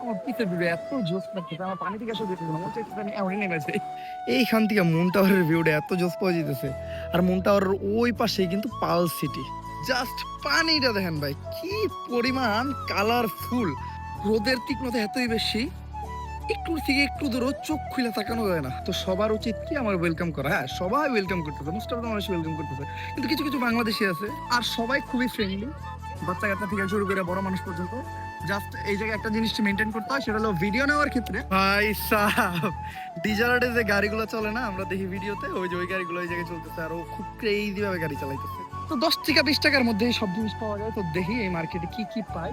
এত জোস লাগতেছে, আমার পানি থেকে আসলে দেখতেছে না, মনে হচ্ছে আমি এমনই নেমেছে। এইখান থেকে মুন টাওয়ারের ভিউটা এত জোস পাওয়া যেতেছে। আর মুন টাওয়ারের ওই পাশে কিন্তু পাল সিটি। জাস্ট পানিটা দেখেন ভাই, কি পরিমাণ কালারফুল। রোদের তীক্ষ্ণতা এতই বেশি, একটু থেকে একটু দূরও চোখ খুলে তাকানো যায় না। তো সবার উচিত কি আমার ওয়েলকাম করা। হ্যাঁ, সবাই ওয়েলকাম করতেছে, মোস্ট অফ দ্য মানুষ ওয়েলকাম করতেছে, কিন্তু কিছু কিছু বাংলাদেশি আছে আর সবাই খুবই ফ্রেন্ডলি, বাচ্চা কাচ্চা থেকে শুরু করে বড় মানুষ পর্যন্ত। জাস্ট এই জায়গায় একটা জিনিস মেনটেন করতে হয়, সেটা হলো ভিডিও নেওয়ার ক্ষেত্রে। ভাই সাহেব, ডিজার্টে যে গাড়িগুলো চলে না, আমরা দেখি ভিডিওতে, ওই যে ওই গাড়িগুলো ওই জায়গায় চলতেছে, আর ও খুব ক্রেজি ভাবে গাড়ি চালাইতেছে। তো 10 থেকে 20 টাকার মধ্যে সব জিনিস পাওয়া যায়। তো দেখি এই মার্কেটে কি কি পাই।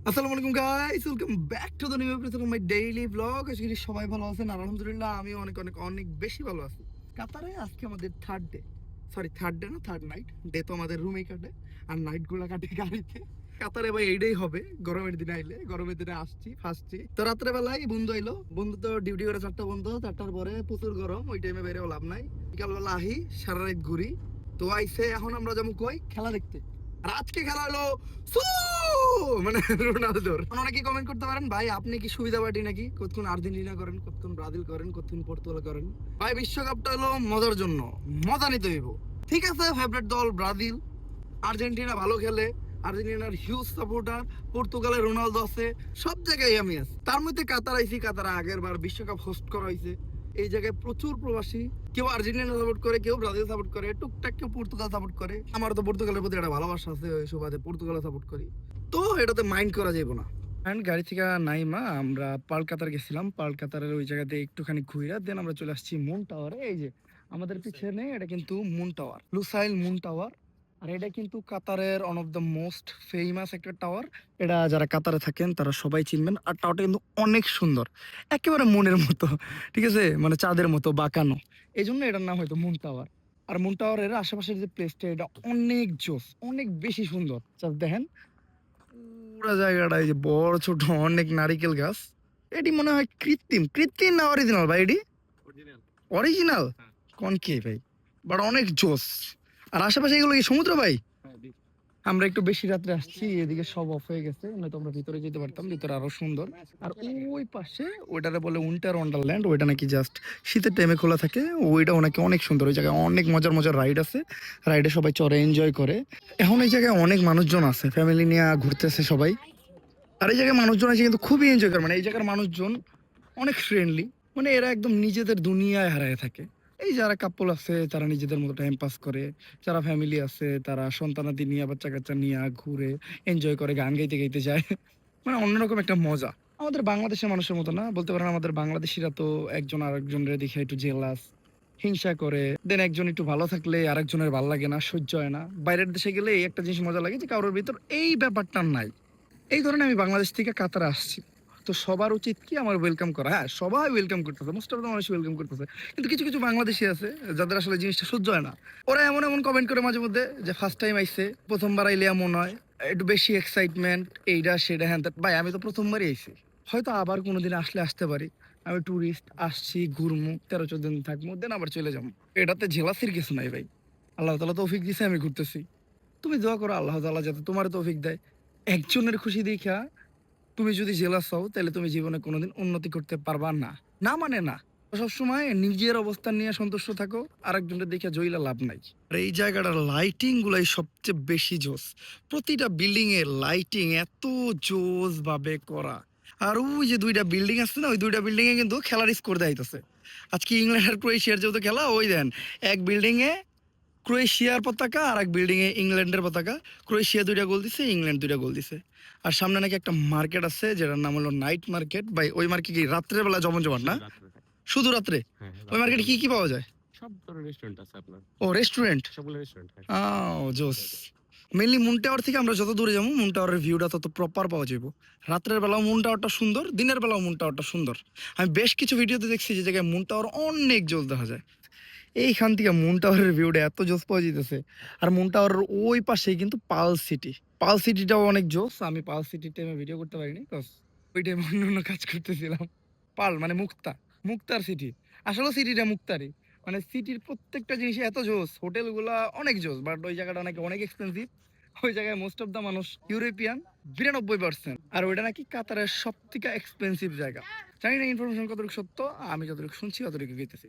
আসসালামু আলাইকুম guys, welcome back to the new episode of my daily vlog. আশা করি সবাই ভালো আছেন, আর আলহামদুলিল্লাহ আমি অনেক অনেক অনেক বেশি ভালো আছি। কাতারে আজকে আমাদের থার্ড ডে না, থার্ড নাইট। ডে তো আমাদের রুমেই কাটে, আর নাইট গুলা কাটে গাড়িতে। কাতারে ভাই এইটাই হবে, গরমের দিনে আইলে, গরমের দিনে ফার্স্টছি তো রাত্রে বেলায় বন্ধু আইলো। বন্ধু তো ডিউটি করে 4টা বন্ধ, 4টার পরে প্রচুর গরম, ওই টাইমে বেরো লাভ নাই। বিকালবেলা আহি, সারা রাত ঘুরি। তো আইসে এখন আমরা যাবো কই খেলা দেখতে। আর আজকে খেলা হলো মানে রোনালদোর। অনেকে কমেন্ট করতে পারেন, ভাই আপনি কি সুবিধা পার্টি নাকি, কতক্ষণ আর্জেন্টিনা করেন, কতক্ষণ ব্রাজিল করেন, কতক্ষণ পর্তুগাল করেন। ভাই বিশ্বকাপটা হলো মজার জন্য, মজা নিতে হইব। ঠিক আছে, ফেভারিট দল ব্রাজিল, আর্জেন্টিনা ভালো খেলে, আর্জেন্টিনার হিউজ সাপোর্টার, পর্তুগালের রোনালদো আছে, সব জায়গায় আমি আছি। তার মধ্যে কাতার আইছি, কাতার আগের বার বিশ্বকাপ হোস্ট করা হয়েছে। এই জায়গায় প্রচুর প্রবাসী, কেউ আর্জেন্টিনা সাপোর্ট করে, কেউ ব্রাজিল সাপোর্ট করে, টুকটাক কেউ পর্তুগাল সাপোর্ট করে। আমার তো পর্তুগালের প্রতি একটা ভালোবাসা আছে, ওই সুবাদে পর্তুগাল সাপোর্ট করি। তো এটাতে মাইন্ড করা যাবে না। অ্যান্ড গাড়ি থেকে নাইমা আমরা পাল কাতার গেছিলাম। পাল কাতারের ওই জায়গাতে একটুখানি ঘুরা দেন আমরা চলে আসছি মুন টাওয়ারে। এই যে আমাদের পিছনে এটা কিন্তু moon tower, Lusail moon tower. আর এটা কিন্তু কাতারের one of the most famous একটা টাওয়ার। এটা যারা কাতারে থাকেন তারা সবাই চিনবেন। আর টাওয়ারটা কিন্তু অনেক সুন্দর, একেবারে মনের মতো, ঠিক আছে, মানে চাঁদের মতো বাঁকানো। এই জন্য এটার নাম হয়তো মুন টাওয়ার। আর মুন টাওয়ারের আশেপাশের যে প্লেসটা, এটা অনেক জোস, অনেক বেশি সুন্দর। জাস্ট দেখেন পুরো জায়গাটা, এই যে বড় ছোট অনেক নারিকেল গাছ। এটি মনে হয় কৃত্রিম, কৃত্রিম না অরিজিনাল ভাই? এটি অরিজিনাল কোন কে ভাই, বাট অনেক জোস। আর আশেপাশে এগুলো কি সমুদ্র ভাই? আমরা একটু বেশি রাত্রে আসছি, এদিকে সব অফ হয়ে গেছে, নয়তো আমরা ভিতরে যেতে পারতাম, ভিতরে আরো সুন্দর। আর ওই পাশে ওইটারে বলে উইন্টার ওয়ান্ডারল্যান্ড, ওইটা নাকি জাস্ট শীতের টাইমে খোলা থাকে। ওইটাও নাকি অনেক সুন্দর, ওই জায়গায় অনেক মজার মজার রাইড আছে, রাইডে সবাই চড়ে এনজয় করে। এখন এই জায়গায় অনেক মানুষজন আছে, ফ্যামিলি নিয়ে ঘুরতেছে সবাই। আর এই জায়গায় মানুষজন আছে কিন্তু খুবই এনজয় করে, মানে এই জায়গার মানুষজন অনেক ফ্রেন্ডলি, মানে এরা একদম নিজেদের দুনিয়ায় হারায় থাকে। এই যারা কাপল আছে তারা নিজেদের মতো টাইম পাস করে, যারা ফ্যামিলি আছে তারা সন্তানাদি নিয়ে, বাচ্চা কাচ্চা নিয়ে ঘুরে এনজয় করে, গান গাইতে গাইতে যায়। মানে অন্যরকম একটা মজা। আমাদের বাংলাদেশের মানুষের মতো না বলতে পারেন। আমাদের বাংলাদেশিরা তো একজন আরেকজনের দেখে একটু জেলাস, হিংসা করে। দেন একজন একটু ভালো থাকলে আরেকজনের ভালো লাগে না, সহ্য হয় না। বাইরের দেশে গেলে এই একটা জিনিস মজা লাগে যে কারোর ভিতর এই ব্যাপারটা নাই। এই ধরনের আমি বাংলাদেশ থেকে কাতারে আসছি, তো সবার উচিত কি আমার ওয়েলকাম করা। হ্যাঁ, সবাই ওয়েলকাম করতেছে, মোস্ট অফ দ্য মানুষ ওয়েলকাম করতেছে, কিন্তু কিছু কিছু বাংলাদেশি আছে যাদের আসলে জিনিসটা সহ্য হয় না। ওরা এমন এমন কমেন্ট করে মাঝে মধ্যে যে ফার্স্ট টাইম আইছে, প্রথমবার আইলে এমন হয়, একটু বেশি এক্সাইটমেন্ট, এইটা সেটা হ্যান ত্যান। ভাই আমি তো প্রথমবারই আইছি, হয়তো আবার কোনোদিন আসলে আসতে পারি। আমি ট্যুরিস্ট আসছি, ঘুরমু, 13-14 দিন থাকবো, দেন আবার চলে যাবো। এটাতে জেলাসির কিছু নাই ভাই। আল্লাহ তাআলা তৌফিক দিছে, আমি ঘুরতেছি। তুমি দোয়া করো আল্লাহ তাআলা যাতে তোমার তৌফিক দেয়। একজনের খুশি দেখা তুমি যদি জেলাস হও, তাহলে তুমি জীবনে কোনোদিন উন্নতি করতে পারবা না। না মানে না। সবসময় নিজের অবস্থান নিয়ে সন্তুষ্ট থাকো, আরেকজনের দেখে জইলা লাভ নাই। আর এই জায়গাটার লাইটিং গুলাই সবচেয়ে বেশি জোস। প্রতিটা বিল্ডিং এর লাইটিং এত জোস ভাবে করা। আর ওই যে 2টা বিল্ডিং আছে না, ওই 2টা বিল্ডিং এ কিন্তু খেলার স্কোর দেখাইতেছে। আজকে ইংল্যান্ড আর ক্রোয়েশিয়ার যেহেতু খেলা, ওই দেন এক বিল্ডিং এ ক্রোয়েশিয়ার পতাকা আর এক বিল্ডিং এ ইংল্যান্ডের পতাকা। ক্রোয়েশিয়া 2টা গোল দিছে, ইংল্যান্ড 2টা গোল দিছে। আর সামনে নাকি একটা মার্কেট আছে যেটার নাম হলো নাইট মার্কেট। ভাই ওই মার্কেট কি রাত্রের বেলা জমন জমান না? শুধু রাত্রে? ওই মার্কেটে কি কি পাওয়া যায়? ও রেস্টুরেন্ট, জোস। মেনলি মুন টাওয়ার থেকে আমরা যত দূরে যাবো, মুন টাওয়ারের ভিউটা তত প্রপার পাওয়া যাবো। রাত্রের বেলাও মুন টাওয়ারটা সুন্দর, দিনের বেলাও মুন টাওয়ারটা সুন্দর। আমি বেশ কিছু ভিডিওতে দেখছি যে জায়গায় মুন টাওয়ার অনেক জোস দেখা যায়। এইখান থেকে মুন টাওয়ারের ভিউটা এত জোস পাওয়া যেতেছে। আর মুন টাওয়ারের ওই পাশেই কিন্তু পাল সিটি। পাল সিটিটাও অনেক জোস। আমি পাল সিটির টাইমে ভিডিও করতে পারিনি, কজ ওই টাইমে অন্য অন্য কাজ করতেছিলাম। পাল মানে মুক্তা, মুক্তার সিটি। আসলে সিটিটা মুক্তারই, মানে সিটির প্রত্যেকটা জিনিস এত জোস, হোটেলগুলা অনেক জোস, বাট ওই জায়গাটা নাকি অনেক এক্সপেন্সিভ। ওই জায়গায় মোস্ট অফ দা মানুষ ইউরোপিয়ান, 92%। আর ওইটা নাকি কাতারের সব থেকে এক্সপেন্সিভ জায়গা। জানি না ইনফরমেশন কতটুকু সত্য, আমি যতটুকু শুনছি ততটুকু গেতেছি।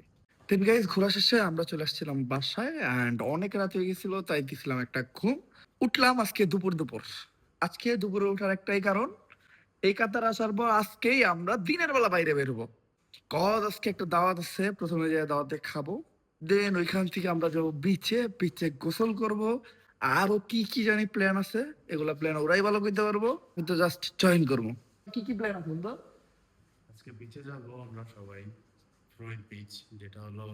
তিন গাইজ ঘোরা শেষে আমরা চলে আসছিলাম বাসায়, অ্যান্ড অনেক রাত হয়ে গেছিল, তাই দিছিলাম একটা ঘুম। উঠলাম আজকে দুপুর দুপুর। আজকে দুপুরে ওঠার একটাই কারণ, এই কাতার আসার পর আজকেই আমরা দিনের বেলা বাইরে বেরোবো। কজ আজকে একটা দাওয়াত আছে, প্রথমে যে দাওয়াতে খাবো, দেন ওইখান থেকে আমরা যাবো বিচে, বিচে গোসল করব। আরো কি কি জানি প্ল্যান আছে, এগুলা প্ল্যান ওরাই ভালো করতে পারবো, কিন্তু জাস্ট জয়েন করবো। কি কি প্ল্যান আছে বন্ধু? আজকে বিচে যাব আমরা সবাই। ফ্রয়েড বিচ, যেটা হলো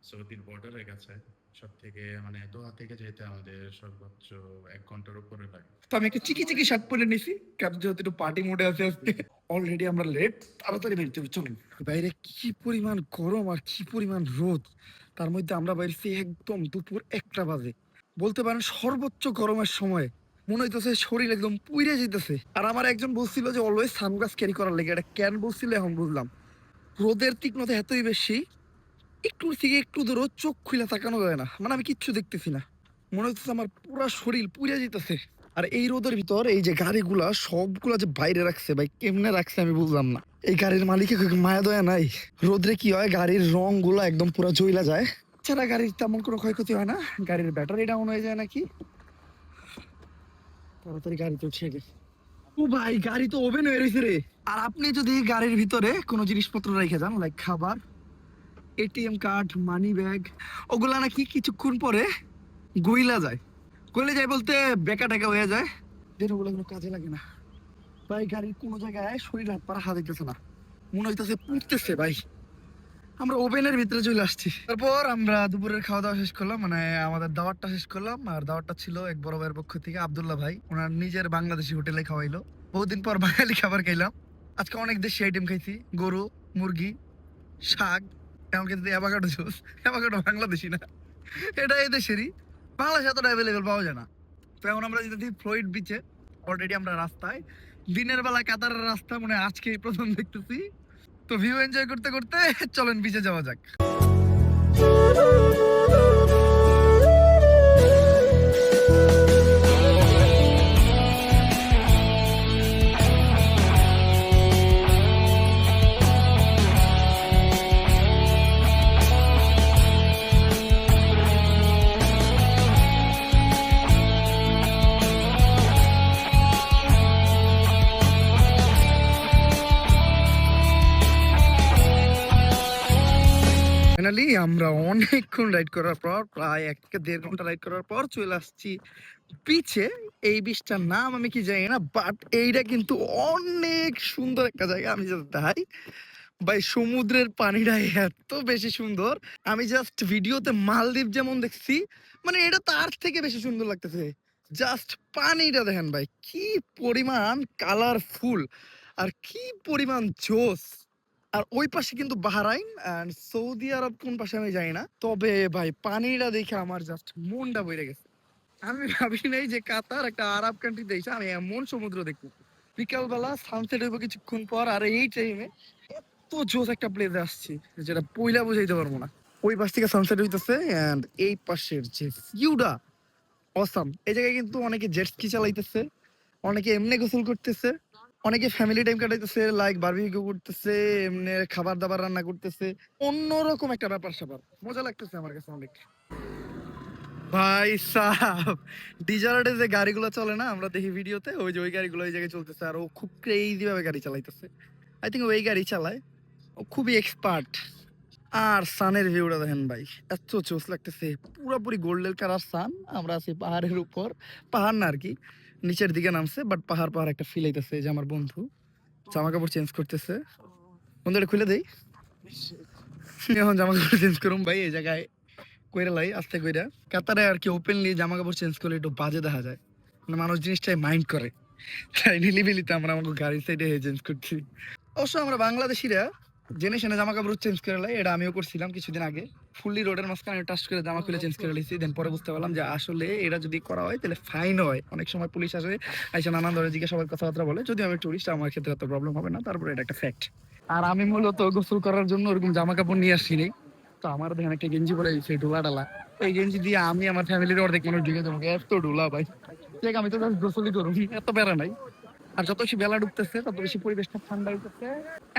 সৌদির বর্ডারের কাছে। সব থেকে মানে দোহা থেকে যেতে আমাদের সর্বোচ্চ 1 ঘন্টার উপরে লাগে। তো আমি একটা চিকি চিকি শার্ট পরে নিছি, কারণ যেহেতু একটু পার্টি মোডে আছে আজকে। অলরেডি আমরা লেট, তাড়াতাড়ি বেরোতে হবে, চলুন। বাইরে কি পরিমাণ গরম আর কি পরিমাণ রোদ, তার মধ্যে আমরা বাইরেছি একদম দুপুর 1টা বাজে। বলতে পারেন সর্বোচ্চ গরমের সময়। মনে হইতেছে শরীর একদম পুড়ে যেতেছে। আর আমার একজন বলছিল যে অলওয়েজ সানগ্লাস ক্যারি করার লেগে, এটা কেন বলছিল এখন বুঝলাম। রোদের তীক্ষ্ণতা এতই বেশি, একটু থেকে একটু দূরও চোখ খুলে তাকানো যায় না, মানে আমি কিচ্ছু দেখতেছি না। মনে হচ্ছে আমার পুরো শরীর পুড়ে যেতেছে। আর এই রোদের ভিতর এই যে গাড়িগুলা সবগুলা যে বাইরে রাখছে ভাই, কেমনে রাখছে আমি বুঝলাম না। এই গাড়ির মালিকের মায়া দয়া নাই? রোদ্রে কি হয়, গাড়ির রং গুলা একদম পুরো জ্বলা যায়। ছাড়া গাড়ির তেমন কোনো ক্ষয়ক্ষতি হয় না, গাড়ির ব্যাটারি ডাউন হয়ে যায় নাকি। তাড়াতাড়ি গাড়িতে উঠে গেছে। ও ভাই, গাড়ি তো ওভেন হয়ে রয়েছে রে। আর আপনি যদি গাড়ির ভিতরে কোনো জিনিসপত্র রেখে যান, লাইক খাবার, এটিএম কার্ড, মানি ব্যাগ, ওগুলা নাকি কিছুক্ষণ পরে গইলা যায়। গইলে যায় বলতে বেকা টেকা হয়ে যায়, দেন ওগুলো কোনো কাজে লাগে না। ভাই গাড়ির কোনো জায়গায় শরীর হাত পা রাখা দিতেছে না, মনে হইতেছে পুড়তেছে ভাই। আমরা ওভেনের ভিতরে চলে আসছি। তারপর আমরা দুপুরের খাওয়া দাওয়া শেষ করলাম, মানে আমাদের দাওয়াতটা শেষ করলাম। আর দাওয়াতটা ছিল এক বড় ভাইয়ের পক্ষ থেকে, আব্দুল্লাহ ভাই, ওনার নিজের বাংলাদেশি হোটেলে খাওয়াইলো। বহুদিন পর বাঙালি খাবার খাইলাম। আজকে অনেক দেশি আইটেম খাইছি, গরু, মুরগি, শাক, এমনকি অ্যাভোকাডো জুস। অ্যাভোকাডো বাংলাদেশি না, এটা এই দেশেরই, বাংলাদেশে এতটা অ্যাভেলেবেল পাওয়া যায় না। তো এখন আমরা যেতেছি ফ্লয়েড বিচে। অলরেডি আমরা রাস্তায়, দিনের বেলা কাতারের রাস্তা মানে আজকেই প্রথম দেখতেছি। তো ভিউ এনজয় করতে করতে চলেন বিচে যাওয়া যাক। ফাইনালি আমরা অনেকক্ষণ রাইড করার পর, প্রায় 1 থেকে 1.5 ঘন্টা রাইড করার পর চলে আসছি বিচে। এই বিচটার নাম আমি কি জানি না, বাট এইটা কিন্তু অনেক সুন্দর একটা জায়গা। আমি জাস্ট দেখাই ভাই, সমুদ্রের পানিটা এত বেশি সুন্দর। আমি জাস্ট ভিডিওতে মালদ্বীপ যেমন দেখছি, মানে এটা তার থেকে বেশি সুন্দর লাগতেছে। জাস্ট পানিটা দেখেন ভাই, কি পরিমাণ কালারফুল আর কি পরিমাণ জোস। আর ওই পাশে কিন্তু বাহরাইন এন্ড সৌদি আরব, কোন পাশে আমি জানি না। তবে ভাই পানিটা দেখে আমার জাস্ট মনটা বইরে গেছে। আমি ভাবি নাই যে কাতার একটা আরব কান্ট্রিতে এসে আমি এমন সমুদ্র দেখবো। বিকালবেলা সানসেট হইব কিছুক্ষণ পর, আর এই টাইমে এত জোস একটা প্লেসে আসছি যেটা পয়লা বুঝাইতে পারবো না। ওই পাশ থেকে সানসেট হইতেছে এন্ড এই পাশের যে ভিউটা অসাম। এই জায়গায় কিন্তু অনেকে জেট স্কি চালাইতেছে, অনেকে এমনি গোসল করতেছে, অনেকে ফ্যামিলি টাইম কাটাইতেছে, লাইক বারবিকিউ করতেছে, এমনি খাবার দাবার রান্না করতেছে। অন্যরকম একটা ব্যাপার স্যাপার, মজা লাগতেছে আমার কাছে অনেক। ভাই সাহ, ডিজার্টে যে গাড়িগুলো চলে না, আমরা দেখি ভিডিওতে, ওই যে ওই গাড়িগুলো ওই জায়গায় চলতেছে, আর ও খুব ক্রেজি ভাবে গাড়ি চালাইতেছে। আই থিঙ্ক ওই গাড়ি চালায়, ও খুবই এক্সপার্ট। আর সানের ভিউটা দেখেন ভাই, এত চোস লাগতেছে, পুরোপুরি গোল্ডেন কালার সান। আমরা আছি পাহাড়ের উপর, পাহাড় না আর কি, নিচের দিকে নামছে, বাট পাহাড় পাহাড় একটা ফিল আইতেছে। যে আমার বন্ধু জামা কাপড় চেঞ্জ করতেছে, বন্ধু এটা খুলে দেই। এখন জামা কাপড় চেঞ্জ করুম ভাই, এই জায়গায় কইরা লাই আস্তে কইরা। কাতারে আর কি ওপেনলি জামা কাপড় চেঞ্জ করলে একটু বাজে দেখা যায়, মানে মানুষ জিনিসটাই মাইন্ড করে। তাই নিলিবিলিতে আমরা আমাকে গাড়ির সাইডে চেঞ্জ করছি। অবশ্য আমরা বাংলাদেশিরা জেনে শুনে জামা কাপড় চেঞ্জ করে লাই, এটা আমিও করছিলাম কিছুদিন আগে। ফুললি রোডের মাঝখানে টাচ করে জামা খুলে চেঞ্জ করে লাইছি। দেন পরে বুঝতে পারলাম যে আসলে এটা যদি করা হয় তাহলে ফাইন হয়। অনেক সময় পুলিশ আসে, আইসা নানান ধরনের জিজ্ঞাসা সবাই কথাবার্তা বলে। যদি আমি টুরিস্ট, আমার ক্ষেত্রে এত প্রবলেম হবে না, তারপরে এটা একটা ফ্যাক্ট। আর আমি মূলত গোসল করার জন্য ওরকম জামা কাপড় নিয়ে আসিনি, তো আমার দেখেন একটা গেঞ্জি পরে সেই ডোলা ডালা, এই গেঞ্জি দিয়ে আমি আমার ফ্যামিলির অর্ধেক মানুষ ঢুকে যাবো, এত ডোলা ভাই। দেখ আমি তো গোসলই করুন, এত বেড়া নাই। আর যত বেশি বেলা ঢুকতেছে তত বেশি পরিবেশটা ঠান্ডা হইতেছে,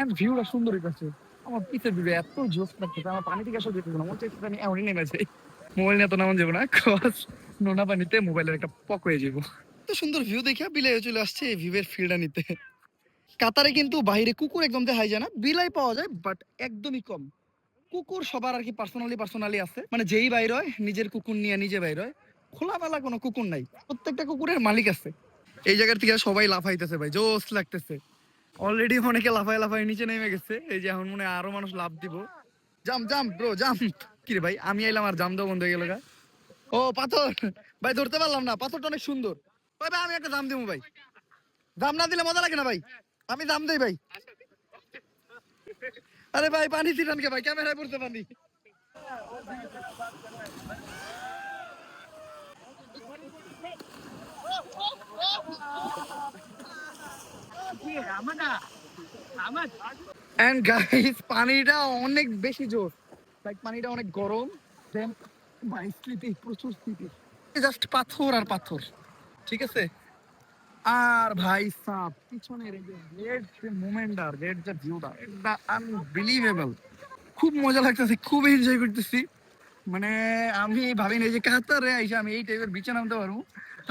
এন্ড ভিউটা সুন্দর হইতেছে। আমার পিছের ভিউ এত জোস লাগতেছে, আমার পানি থেকে আসলে যেতে না মনে হচ্ছে আমি এমনই নেমে যাই। মোবাইল নিয়ে তো নামান যাবো না, কস নোনা পানিতে মোবাইলের একটা পক হয়ে যাবো। তো সুন্দর ভিউ দেখে বিলাই চলে আসছে এই ভিউয়ের ফিল্ডটা নিতে। কাতারে কিন্তু বাইরে কুকুর একদম দেখাই যায় না, বিলাই পাওয়া যায় বাট একদমই কম। কুকুর সবার আর কি পার্সোনালি আছে, মানে যেই বাইর হয় নিজের কুকুর নিয়ে নিজে বাইর হয়, খোলামেলা কোনো কুকুর নাই, প্রত্যেকটা কুকুরের মালিক আছে। এই জায়গার থেকে সবাই লাফাইতেছে ভাই, জোস লাগতেছে। অলরেডি অনেকে লাফাই লাফাই নিচে নেমে গেছে, এই যে এখন মনে হয় আরো মানুষ লাফ দিব। জাম জাম ব্রো জাম। কি রে ভাই, আমি এলাম আর জাম দেওয়া বন্ধ হয়ে গেল গা। ও পাথর, ভাই ধরতে পারলাম না, পাথরটা অনেক সুন্দর। ভাই ভাই আমি একটা জাম দিব ভাই, জাম না দিলে মজা লাগে না ভাই, আমি জাম দেই ভাই। আরে ভাই পানি ছিটানকে ভাই, ক্যামেরায় পড়তে পানি। এন্ড গাইস পানিটা অনেক বেশি জোর, লাইক পানিটা অনেক গরম। দেন ভাই স্লিপি, প্রচুর স্লিপি, জাস্ট পাথর আর পাথর, ঠিক আছে। আর ভাই সাপ পিছনের এই যে রেড যে মোমেন্টটা, রেড যে ভিউটা, এটা আনবিলিভেবল। খুব মজা লাগতেছে, খুব এনজয় করতেছি। মানে আমি ভাবিনি যে কাতারে আইসা আমি এই টাইপের বিচে নামতে পারবো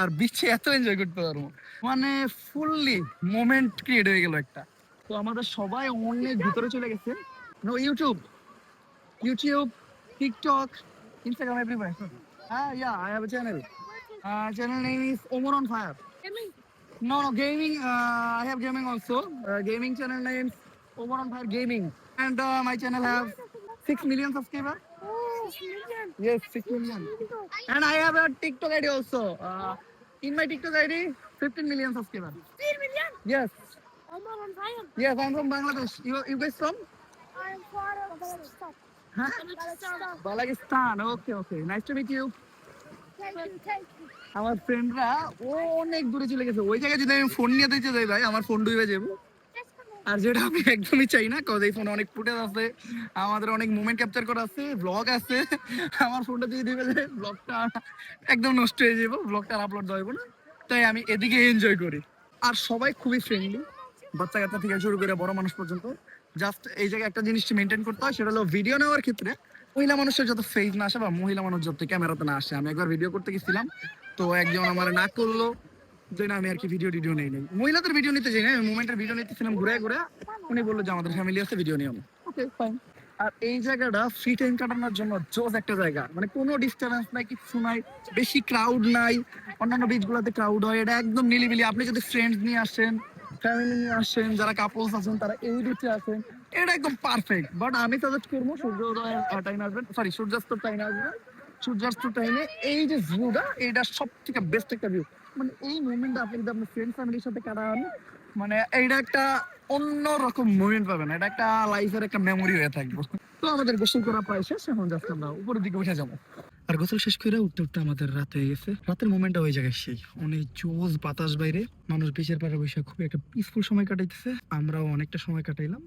আর বিচে এত এনজয় করতে পারবো, মানে ফুললি মোমেন্ট ক্রিয়েট হয়ে গেল একটা। তো আমাদের সবাই অনেক ভিতরে চলে গেছে। No YouTube, YouTube, TikTok, Instagram, everywhere. হ্যাঁ, yeah, I have a channel. Channel name is Omar on Fire. No, no, gaming. I have gaming also. Gaming channel names Omar on Fire Gaming, and my channel have 6 million subscribers. Yes, 6 million. And I have a TikTok ID also. In my TikTok ID, 15 million subscribers. 15 million? Yes. Omar on Fire. Yes, I'm from Bangladesh. You guys from? I'm from Pakistan. Huh? Pakistan. Okay, okay. Nice to meet you. Thank you. আমার ফ্রেন্ডরা ও অনেক দূরে চলে গেছে, ওই জায়গায় যদি আমি ফোন নিয়ে দিতে যাই ভাই আমার ফোন ডুবে যাবো। আর যেটা আমি একদমই চাই না, কজ এই ফোনে অনেক ফুটেজ আছে, আমাদের অনেক মুভমেন্ট ক্যাপচার করা আছে, ব্লগ আছে। আমার ফোনটা যদি ডুবে যায় ব্লগটা একদম নষ্ট হয়ে যাবো, ব্লগটা আপলোড দেবো না। তাই আমি এদিকে এনজয় করি। আর সবাই খুবই ফ্রেন্ডলি, বাচ্চা কাচ্চা থেকে শুরু করে বড় মানুষ পর্যন্ত। জাস্ট এই জায়গায় একটা জিনিস মেনটেন করতে হয়, সেটা হলো ভিডিও নেওয়ার ক্ষেত্রে মহিলা মানুষের যত ফেস না আসে বা মহিলা মানুষ যত ক্যামেরাতে না আসে। আমি একবার ভিডিও করতে গেছিলাম, তো একজন আমার না করলো যে না আমি আর কি ভিডিও নেই নাই, মহিলাদের ভিডিও নিতে যাই না, আমি মুভমেন্টের ভিডিও নিতেছিলাম ঘুরে ঘুরে। উনি বললো যে আমাদের ফ্যামিলি আছে, ভিডিও নিও। Okay fine. আর এই জায়গাটা ফ্রি টাইম কাটানোর জন্য জোস একটা জায়গা, মানে কোনো ডিস্টার্বেন্স নাই, কিছু নাই, বেশি ক্রাউড নাই। অন্যান্য বিচ গুলাতে ক্রাউড হয়, এটা একদম নিলিবিলি। আপনি যদি ফ্রেন্ডস নিয়ে আসেন, ফ্যামিলি নিয়ে আসেন, যারা কাপলস আছেন তারা এই বিচে আছেন, এটা একদম পারফেক্ট। বাট আমি সাজেস্ট করবো সূর্যোদয়ের টাইম আসবেন, সরি সূর্যাস্ত টাইম আসবেন। সূর্যাস্ত টাইমে এই যে ভিউটা, এটা সব থেকে বেস্ট একটা ভিউ। মানে এই মুভমেন্টটা আপনি যদি আপনার ফ্রেন্ড ফ্যামিলির সাথে কাটান, মানে এইটা একটা অন্যরকম মুভমেন্ট পাবেন, এটা একটা লাইফের একটা মেমোরি হয়ে থাকবে। তো আমাদের গোসল করা প্রায় শেষ, এখন জাস্ট আমরা উপরের দিকে উঠে যাবো। আর গোসল শেষ করে উঠতে উঠতে আমাদের রাত হয়ে গেছে। রাতের মোমেন্টটা ওই জায়গায় সেই অনেক জোস বাতাস বাইরে, মানুষ বিচের পাড়ে বসে খুবই একটা পিসফুল সময় কাটাইতেছে, আমরাও অনেকটা সময় কাটাইলাম।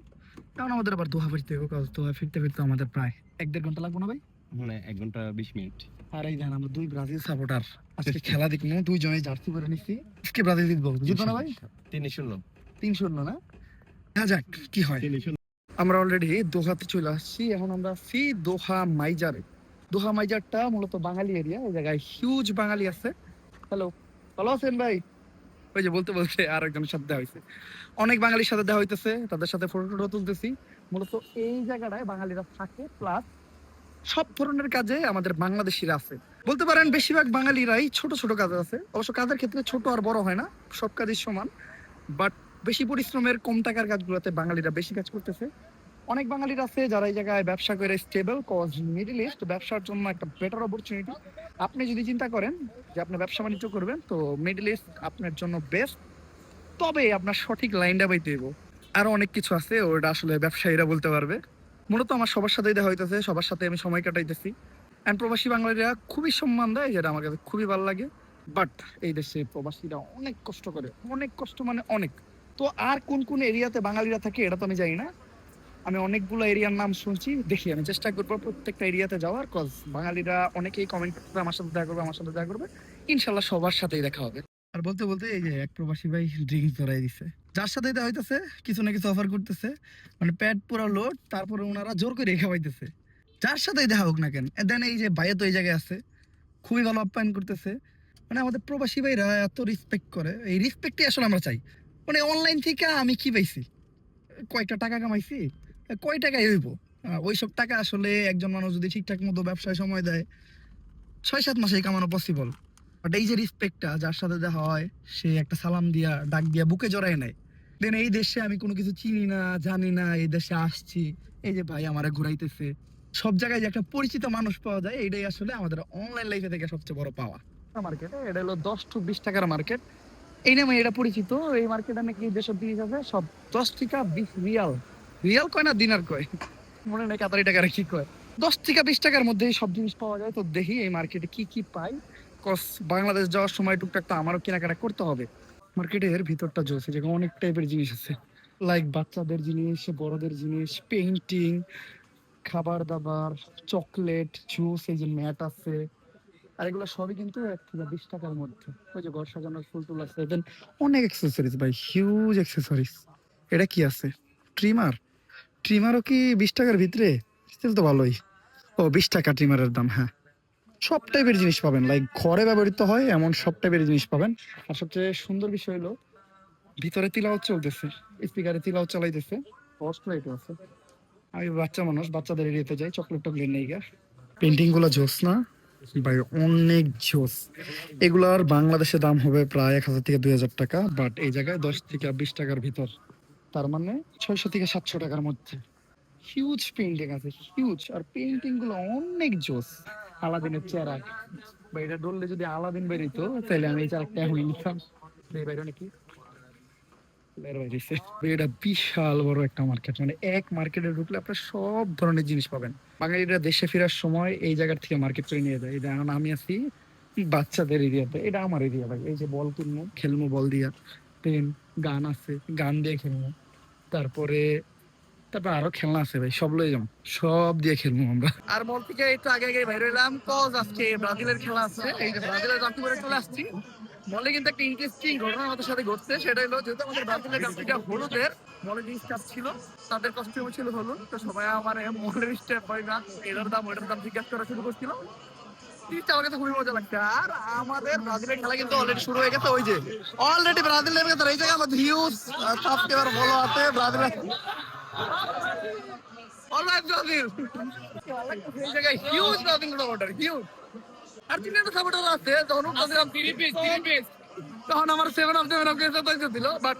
কারণ আমাদের আবার দোহা ফিরতে হবে, কাজ দোহা ফিরতে ফিরতে আমাদের প্রায় 1-1.5 ঘন্টা লাগবে না ভাই? মানে 1 ঘন্টা 20 মিনিট। আর এই জান আমরা দুই ব্রাজিল সাপোর্টার, আজকে খেলা দেখবো, দুইজনে জার্সি পরে নিচ্ছি, আজকে ব্রাজিল জিতবো, জিতবো না ভাই? 3-0। 3-0 না? দেখা যাক কি হয়। আমরা অলরেডি দোহাতে চলে আসছি, এখন আমরা আছি দোহা মাইজারে। দোহা মাইজারটা মূলত বাঙালি এরিয়া, এই জায়গায় হিউজ বাঙালি আছে। হ্যালো, ভালো আছেন ভাই? ওই যে বলতে বলতে আর একজনের সাথে দেখা হয়েছে, অনেক বাঙালির সাথে দেখা হইতেছে, তাদের সাথে ফটো তুলতেছি। মূলত এই জায়গাটায় বাঙালিরা থাকে, প্লাস সব ধরনের কাজে আমাদের বাংলাদেশিরা আছে। বলতে পারেন বেশিরভাগ বাঙালিরাই ছোট ছোট কাজে আছে, অবশ্য কাজের ক্ষেত্রে ছোট আর বড় হয় না, সব কাজই সমান। বাট বেশি পরিশ্রমের কম টাকার কাজগুলোতে বাঙালিরা বেশি কাজ করতেছে। অনেক বাঙালিরা আছে যারা এই জায়গায় ব্যবসা করে স্টেবল, কজ মিডল ইস্ট ব্যবসার জন্য একটা বেটার অপরচুনিটি। আপনি যদি চিন্তা করেন যে আপনি ব্যবসা বাণিজ্য করবেন, তো মিডল ইস্ট আপনার জন্য বেস্ট। তবে আপনার সঠিক লাইনটা পাইতে হইব। আরো অনেক কিছু আছে, ওটা আসলে ব্যবসায়ীরা বলতে পারবে। মূলত আমার সবার সাথেই দেখা হইতেছে, সবার সাথে আমি সময় কাটাইতেছি। এন্ড প্রবাসী বাঙালিরা খুবই সম্মান দেয়, যেটা আমার কাছে খুবই ভালো লাগে। বাট এই দেশে প্রবাসীরা অনেক কষ্ট করে, অনেক কষ্ট মানে অনেক। তো আর কোন কোন এরিয়াতে বাঙালিরা থাকে এটা তো আমি জানি না, আমি অনেকগুলো এরিয়ার নাম শুনছি, দেখি আমি চেষ্টা করবো প্রত্যেকটা এরিয়াতে যাওয়ার, কজ বাঙালিরা অনেকেই কমেন্ট করবে আমার সাথে দেখা করবে, আমার সাথে দেখা করবে, ইনশাল্লাহ সবার সাথেই দেখা হবে। আর বলতে বলতে এই যে এক প্রবাসী ভাই ড্রিঙ্কস ধরাই দিছে, যার সাথে দেখা হইতেছে কিছু না কিছু অফার করতেছে, মানে পেট পুরো লোড, তারপরে ওনারা জোর করে খাওয়াইতেছে, যার সাথেই দেখা হোক না কেন। দেন এই যে ভাইয়া তো এই জায়গায় আছে, খুবই ভালো আপ্যায়ন করতেছে। মানে আমাদের প্রবাসী ভাইরা এত রেসপেক্ট করে, এই রেসপেক্টই আসলে আমরা চাই। মানে অনলাইন থেকে আমি কি পাইছি, কয়েকটা টাকা কামাইছি, কয় টাকায় হইব? ওইসব টাকা আসলে একজন মানুষ যদি ঠিকঠাক মতো ব্যবসায় সময় দেয় 6-7 মাসেই কামানো পসিবল। বাট এই যে রেসপেক্টটা, যার সাথে দেখা হয় সে একটা সালাম দিয়া ডাক দিয়া বুকে জড়ায় নেয়। দেন এই দেশে আমি কোনো কিছু চিনি না জানি না, এই দেশে আসছি, এই যে ভাই আমারে ঘুরাইতেছে, সব জায়গায় যে একটা পরিচিত মানুষ পাওয়া যায়, এটাই আসলে আমাদের অনলাইন লাইফে থেকে সবচেয়ে বড় পাওয়া। মার্কেটে এটা হলো 10-20 টাকার মার্কেট, এই নামে এটা পরিচিত। এই মার্কেটে নাকি যেসব জিনিস আছে সব 10 টাকা 20 রিয়াল, রিয়াল কয় না দিনার কয়, মনে নেই কাতারি টাকার কি কয়, 10 থেকে 20 টাকার মধ্যে সব জিনিস পাওয়া যায়। তো দেখি এই মার্কেটে কি কি পাই, কস বাংলাদেশ যাওয়ার সময় টুকটাক তো আমারও কেনাকাটা করতে হবে। মার্কেটের ভিতরটা জোস, যেখানে অনেক টাইপের জিনিস আছে, লাইক বাচ্চাদের জিনিস, বড়দের জিনিস, পেইন্টিং, খাবার দাবার, চকলেট, জুস, এই যে ম্যাট আছে, আর এগুলো সবই কিন্তু 1 থেকে 20 টাকার মধ্যে। ওই যে ঘর সাজানোর ফুল টুল আছে, দেন অনেক অ্যাক্সেসরিজ ভাই, হিউজ অ্যাক্সেসরিজ। এটা কি আছে, ট্রিমার, ট্রিমারও কি 20 টাকার ভিতরে? স্টিল তো ভালোই। ও 20 টাকা ট্রিমারের দাম, হ্যাঁ। সব টাইপের জিনিস পাবেন, লাইক ঘরে ব্যবহৃত হয় এমন সব টাইপের জিনিস পাবেন। আর সবচেয়ে সুন্দর বিষয় হলো ভিতরে তিলাওয়াত চলতেছে, স্পিকারে তিলাওয়াত চালাইতেছে, হর্স লাইটও আছে। আমি বাচ্চা মানুষ, বাচ্চাদের এরিয়াতে যাই, চকলেট টকলেট নেই গা। পেন্টিং গুলো জোস না ভাই, অনেক জোস। এগুলার বাংলাদেশে দাম হবে প্রায় 1000 থেকে 2000 টাকা, বাট এই জায়গায় 10 থেকে 20 টাকার ভিতর, তার মানে 600 থেকে 700 টাকার মধ্যে। হিউজ পেইন্টিং আছে, হিউজ, আর পেইন্টিং গুলো অনেক জোস। আলাদিনের চেরাগ, বা এটা ধরলে যদি আলাদিন বেরিতো তাহলে আমি এই চেরাগটা এখনই নিতাম। এই বাইরে নাকি বের হয়ে গেছে। এটা বিশাল বড় একটা মার্কেট, মানে এক মার্কেটে ঢুকলে আপনার সব ধরনের জিনিস পাবেন। বাঙালিরা দেশে ফেরার সময় এই জায়গার থেকে মার্কেট করে নিয়ে যায়। এটা এখন আমি আছি বাচ্চাদের এরিয়াতে, এটা আমার এরিয়া ভাই। এই যে বল কিনবো, খেলবো বল দিয়া, পেন, গান আছে, গান দিয়ে খেলবো, তারপরে তারপর আরো খেলনা আছে ভাই, সব লয়ে যাবো, সব দিয়ে খেলবো আমরা। আর বল থেকে একটু আগে আগে বাইরে এলাম, কজ আজকে ব্রাজিলের খেলা আছে। এই যে ব্রাজিলের জার্সি পরে চলে আসছি। মলে কিন্তু একটা ইন্টারেস্টিং ঘটনা আমাদের সাথে ঘটছে, সেটা হলো যেহেতু আমাদের ব্রাজিলের জার্সিটা হলুদের, মলে যে স্টাফ ছিল তাদের কস্টিউম ছিল হলুদ, তো সবাই আমার মলের স্টাফ হয় না, এটার দাম ওইটার দাম জিজ্ঞাসা করা শুরু করছিল। জিনিসটা আমার কাছে খুবই মজা লাগছে। আর আমাদের ব্রাজিলের খেলা কিন্তু অলরেডি শুরু হয়ে গেছে, ওই যে অলরেডি ব্রাজিল নেমে গেছে। এই জায়গায় আমাদের হিউজ সাবস্ক্রাইবার ফলো আছে ব্রাজিলের। অলরাইট ব্রাজিল, এই জায়গায় huge Brazil supporter, huge. Argentina supporter আছে, তখন বলছিলাম 3 পিস 3 পিস, তখন আমার 7 অফ কেসে পয়সা দিল, but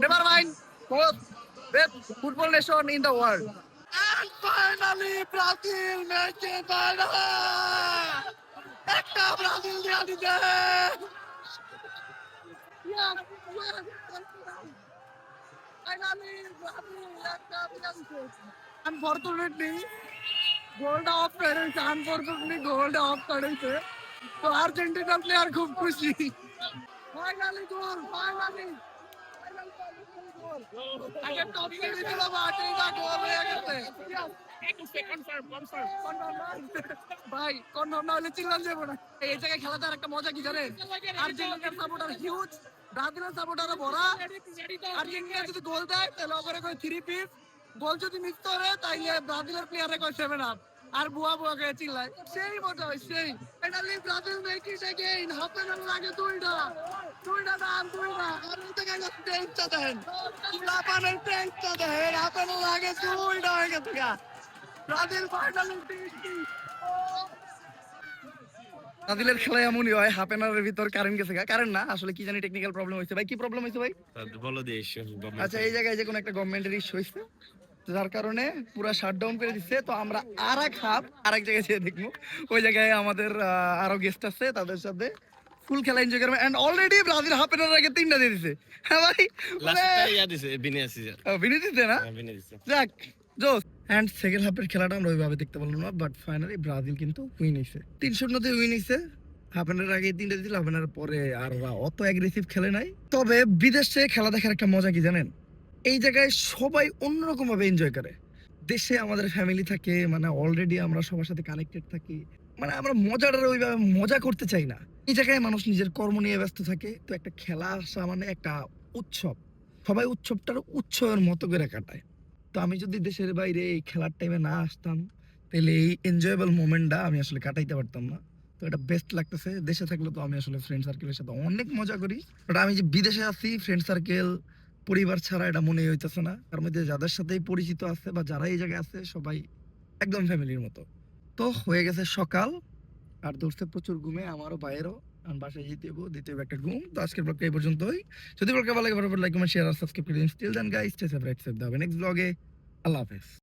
never mind, best football nation in the world. And finally Brazil ম্যাচে ফাইনাল, একটা ব্রাজিল দিয়া দিতে। Finally ব্রাজিল একটা দিয়া দিতে। Unfortunately গোলটা অফ করে দিয়েছে, আনফরচুনেটলি গোলটা অফ করে দিয়েছে। তো আর্জেন্টিনা প্লেয়ার খুব খুশি। ফাইনালি গোল, ফাইনালি আগে টপ করে দিল, আর্জেন্টিনা গোল হয়ে গেছে। ভাই কনফার্ম না হলে চিল্লান যাবো না। এই জায়গায় খেলাতে আর একটা মজা কি জানেন, আর্জেন্টিনার সাপোর্টার হিউজ, ব্রাজিলের সাপোর্টারও ভরা। আর্জেন্টিনা যদি গোল দেয় তাহলে ওপরে কয় 3 পিস, গোল যদি মিস করে তাইলে ব্রাজিলের প্লেয়ারে কয় 7 আপ, আর বুয়া বুয়া করে চিল্লায়, সেই মজা হয় সেই। Finally Brazil make it again, half an hour আগে দুইটা দান, দুইটা। আর এই জায়গায় টেন্সটা দেন, জাপানের টেন্সটা দেন, হাফ এন আওয়ার আগে দুইটা হয়ে গেছে গা। ব্রাজিল ফাইনালি ব্রাজিলের খেলায় এমনই হয়, হাফ এন আওয়ারের ভিতর কারেন্ট গেছে গা। কারেন্ট না, আসলে কি জানি টেকনিক্যাল প্রবলেম হয়েছে ভাই। কি প্রবলেম হয়েছে ভাই? বলো দেশ। আচ্ছা, এই জায়গায় যে কোনো একটা গভর্নমেন্টের ইস্যু হয়েছে, যার কারণে পুরো শাটডাউন করে দিচ্ছে। তো আমরা আর এক হাফ আরেক জায়গায় যেয়ে দেখবো, ওই জায়গায় আমাদের আরো গেস্ট আছে, তাদের সাথে ফুল খেলা এনজয় করবে। And already Brazil half an hour আগে 3টা দিয়ে দিছে। হ্যাঁ ভাই, বিনিদিতে না, যাক জোস। এন্ড সেকেন্ড হাফের খেলাটা আমরা ওইভাবে দেখতে পারলাম না, বাট ফাইনালি ব্রাজিল কিন্তু উইন হয়েছে, 3-0 উইন হয়েছে। হাফ এন আওয়ার আগে 3টা দিল, হাফ এন আওয়ার পরে আর অত অ্যাগ্রেসিভ খেলে নাই। তবে বিদেশে খেলা দেখার একটা মজা কি জানেন, এই জায়গায় সবাই অন্যরকম ভাবে এনজয় করে। দেশে আমাদের ফ্যামিলি থাকে, মানে অলরেডি আমরা সবার সাথে কানেক্টেড থাকি, মানে আমরা মজাটা ওইভাবে মজা করতে চাই না। এই জায়গায় মানুষ নিজের কর্ম নিয়ে ব্যস্ত থাকে, তো একটা খেলা আসা মানে একটা উৎসব, সবাই উৎসবটার উৎসবের মতো করে কাটায়। তো আমি যদি দেশের বাইরে এই খেলার টাইমে না আসতাম, তাহলে এই এনজয়েবল মোমেন্টটা আমি আসলে কাটাইতে পারতাম না। তো এটা বেস্ট লাগতেছে। দেশে থাকলে তো আমি আসলে ফ্রেন্ড সার্কেলের সাথে অনেক মজা করি, বাট আমি যে বিদেশে আছি, ফ্রেন্ড সার্কেল পরিবার ছাড়া এটা মনেই হইতেছে না। তার মধ্যে যাদের সাথেই পরিচিত আছে বা যারা এই জায়গায় আছে, সবাই একদম ফ্যামিলির মতো। তো হয়ে গেছে সকাল, আর ধরছে প্রচুর ঘুমে, আমারও বাইরেও। আমি বাসায় দিতে হবে একটা ঘুম। তো আজকের ব্লগটা এই পর্যন্তই। যদি ব্লগটা ভালো লাগে, ফটাফট লাইক, কমেন্ট, শেয়ার আর সাবস্ক্রাইব করে দিন। Still then guys, stay safe, right safe, next ব্লগে। আল্লাহ হাফেজ।